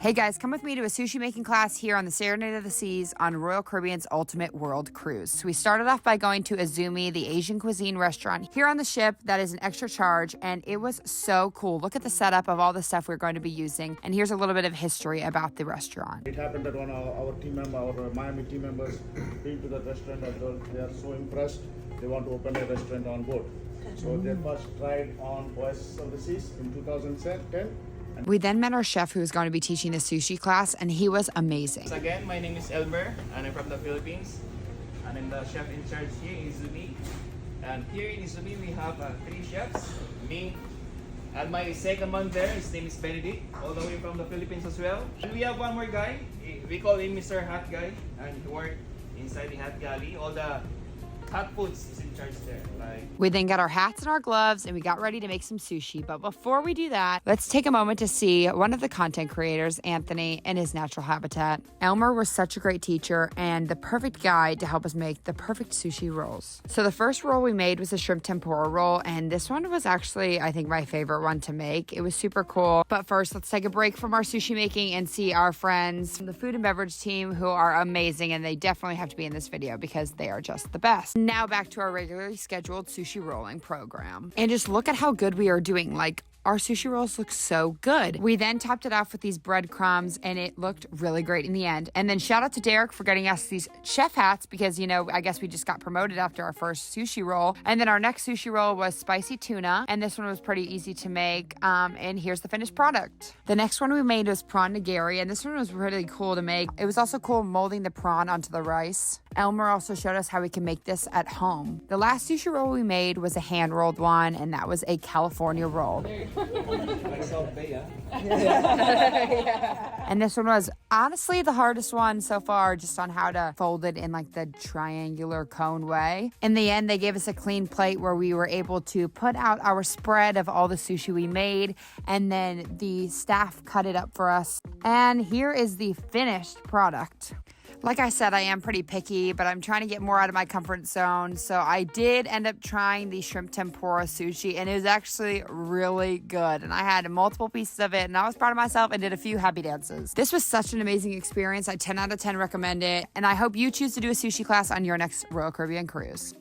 Hey guys, come with me to a sushi making class here on the Serenade of the Seas on Royal Caribbean's Ultimate World Cruise. So we started off by going to Izumi, the Asian cuisine restaurant here on the ship that is an extra charge, and it was so cool. Look at the setup of all the stuff we're going to be using, and here's a little bit of history about the restaurant. It happened that one of our team member, our Miami team members, been to the restaurant and they are so impressed, they want to open a restaurant on board. So they first tried on Oasis of the Seas in 2010. We then met our chef who was going to be teaching the sushi class, and he was amazing. Again, my name is Elmer, and I'm from the Philippines. And I'm the chef in charge here in Izumi. And here in Izumi, we have 3 chefs, me, and my second man there, his name is Benedict, all the way from the Philippines as well. And we have one more guy, we call him Mr. Hot Guy, and he works inside the Hot Galley. All the hot foods is in charge there. We then got our hats and our gloves and we got ready to make some sushi. But before we do that, let's take a moment to see one of the content creators, Anthony, in his natural habitat. Elmer was such a great teacher and the perfect guide to help us make the perfect sushi rolls. So the first roll we made was a shrimp tempura roll, and this one was actually, I think, my favorite one to make. It was super cool. But first, let's take a break from our sushi making and see our friends from the food and beverage team, who are amazing, and they definitely have to be in this video because they are just the best. Now back to our regularly scheduled sushi rolling program. And just look at how good we are doing. Like, our sushi rolls look so good. We then topped it off with these breadcrumbs, and it looked really great in the end. And then shout out to Derek for getting us these chef hats because, you know, I guess we just got promoted after our first sushi roll. And then our next sushi roll was spicy tuna, and this one was pretty easy to make. And here's the finished product. The next one we made was prawn nigiri, and this one was really cool to make. It was also cool molding the prawn onto the rice. Elmer also showed us how we can make this at home. The last sushi roll we made was a hand-rolled one, and that was a California roll. And this one was honestly the hardest one so far, just on how to fold it in like the triangular cone way. In the end, they gave us a clean plate where we were able to put out our spread of all the sushi we made, and then the staff cut it up for us. And here is the finished product. Like I said, I am pretty picky, but I'm trying to get more out of my comfort zone. So I did end up trying the shrimp tempura sushi, and it was actually really good. And I had multiple pieces of it, and I was proud of myself and did a few happy dances. This was such an amazing experience. I 10 out of 10 recommend it. And I hope you choose to do a sushi class on your next Royal Caribbean cruise.